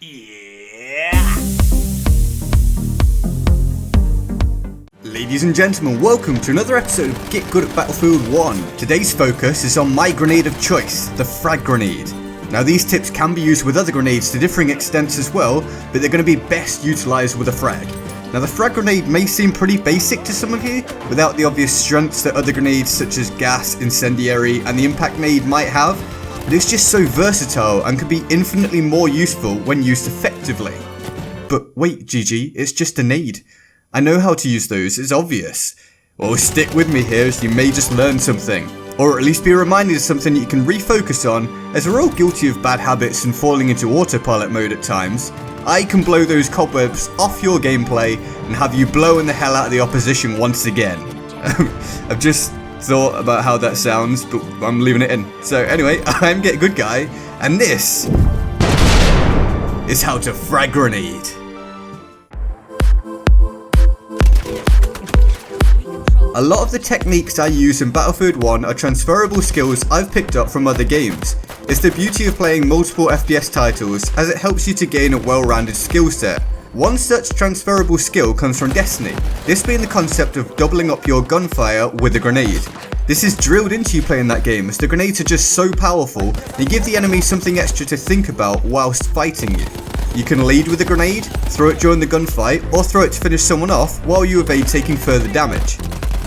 Yeah! Ladies and gentlemen, welcome to another episode of Get Good at Battlefield 1. Today's focus is on my grenade of choice, the frag grenade. Now these tips can be used with other grenades to differing extents as well, but they're going to be best utilised with a frag. Now the frag grenade may seem pretty basic to some of you, without the obvious strengths that other grenades such as gas, incendiary and the impact nade might have, but it's just so versatile and can be infinitely more useful when used effectively. But wait GG, it's just a nade. I know how to use those, it's obvious. Well, stick with me here as you may just learn something. Or at least be reminded of something that you can refocus on, as we're all guilty of bad habits and falling into autopilot mode at times. I can blow those cobwebs off your gameplay and have you blowing the hell out of the opposition once again. I've just thought about how that sounds, but I'm leaving it in. So anyway, I'm Get Good Guy, and this is how to frag grenade. A lot of the techniques I use in Battlefield 1 are transferable skills I've picked up from other games. It's the beauty of playing multiple FPS titles, as it helps you to gain a well-rounded skill set. One such transferable skill comes from Destiny, this being the concept of doubling up your gunfire with a grenade. This is drilled into you playing that game, as the grenades are just so powerful, they give the enemy something extra to think about whilst fighting you. You can lead with a grenade, throw it during the gunfight, or throw it to finish someone off while you evade taking further damage.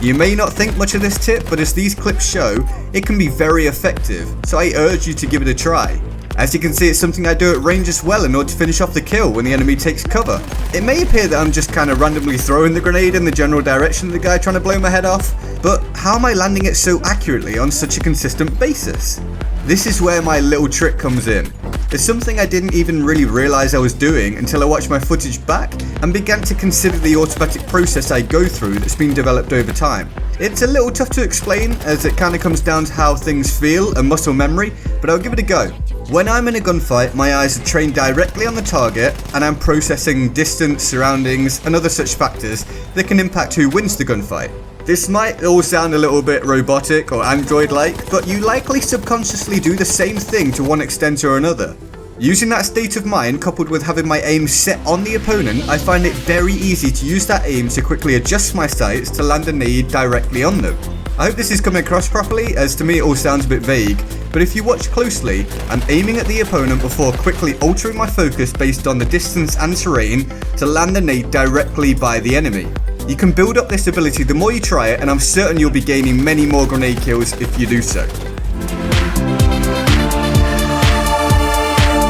You may not think much of this tip, but as these clips show, it can be very effective, so I urge you to give it a try. As you can see, it's something I do at range as well in order to finish off the kill when the enemy takes cover. It may appear that I'm just kind of randomly throwing the grenade in the general direction of the guy trying to blow my head off, but how am I landing it so accurately on such a consistent basis? This is where my little trick comes in. It's something I didn't even really realise I was doing until I watched my footage back and began to consider the automatic process I go through that's been developed over time. It's a little tough to explain, as it kind of comes down to how things feel and muscle memory, but I'll give it a go. When I'm in a gunfight, my eyes are trained directly on the target, and I'm processing distance, surroundings, and other such factors that can impact who wins the gunfight. This might all sound a little bit robotic or android-like, but you likely subconsciously do the same thing to one extent or another. Using that state of mind coupled with having my aim set on the opponent, I find it very easy to use that aim to quickly adjust my sights to land a nade directly on them. I hope this is coming across properly, as to me it all sounds a bit vague, but if you watch closely, I'm aiming at the opponent before quickly altering my focus based on the distance and terrain to land the nade directly by the enemy. You can build up this ability the more you try it, and I'm certain you'll be gaining many more grenade kills if you do so.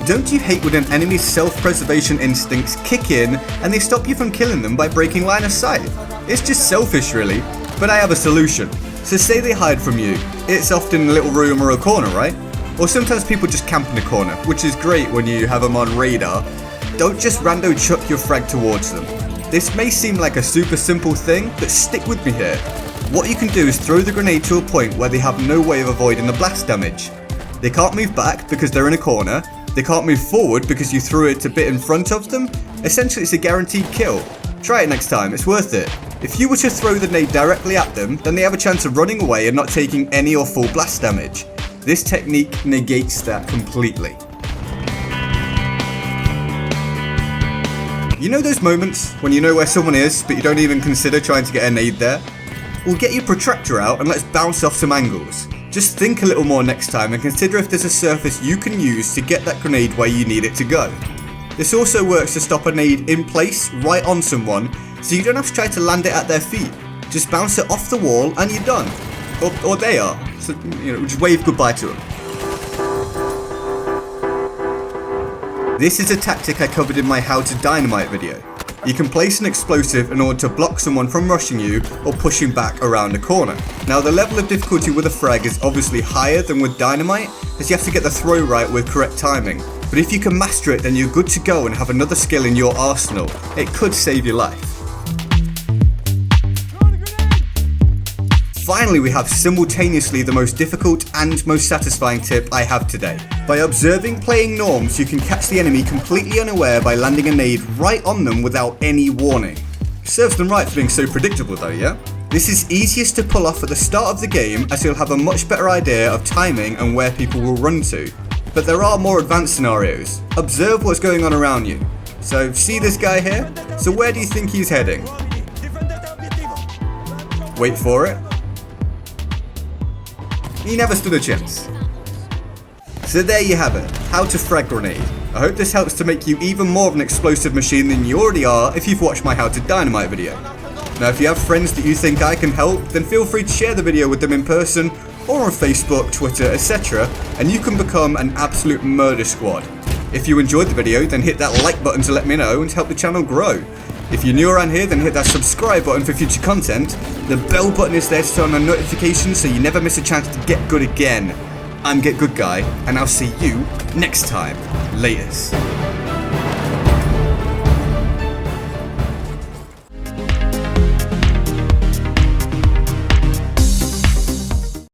Don't you hate when an enemy's self-preservation instincts kick in and they stop you from killing them by breaking line of sight? It's just selfish really, but I have a solution. So say they hide from you, it's often a little room or a corner, right? Or sometimes people just camp in a corner, which is great when you have them on radar. Don't just rando chuck your frag towards them. This may seem like a super simple thing, but stick with me here. What you can do is throw the grenade to a point where they have no way of avoiding the blast damage. They can't move back because they're in a corner. They can't move forward because you threw it a bit in front of them. Essentially, it's a guaranteed kill. Try it next time, it's worth it. If you were to throw the nade directly at them, then they have a chance of running away and not taking any or full blast damage. This technique negates that completely. You know those moments when you know where someone is, but you don't even consider trying to get a nade there? Well, get your protractor out and let's bounce off some angles. Just think a little more next time and consider if there's a surface you can use to get that grenade where you need it to go. This also works to stop a nade in place right on someone, so you don't have to try to land it at their feet. Just bounce it off the wall and you're done. Or they are. So, just wave goodbye to them. This is a tactic I covered in my How to Dynamite video. You can place an explosive in order to block someone from rushing you or pushing back around a corner. Now the level of difficulty with a frag is obviously higher than with dynamite, as you have to get the throw right with correct timing. But if you can master it, then you're good to go and have another skill in your arsenal. It could save your life. Finally, we have simultaneously the most difficult and most satisfying tip I have today. By observing playing norms, you can catch the enemy completely unaware by landing a nade right on them without any warning. Serves them right for being so predictable though, yeah? This is easiest to pull off at the start of the game, as you'll have a much better idea of timing and where people will run to. But there are more advanced scenarios. Observe what's going on around you. So, see this guy here? So where do you think he's heading? Wait for it. He never stood a chance. So there you have it, how to frag grenade. I hope this helps to make you even more of an explosive machine than you already are if you've watched my how to dynamite video. Now if you have friends that you think I can help, then feel free to share the video with them in person or on Facebook, Twitter, etc. and you can become an absolute murder squad. If you enjoyed the video, then hit that like button to let me know and help the channel grow. If you're new around here, then hit that subscribe button for future content. The bell button is there to turn on notifications so you never miss a chance to get good again. I'm Get Good Guy, and I'll see you next time. Laters.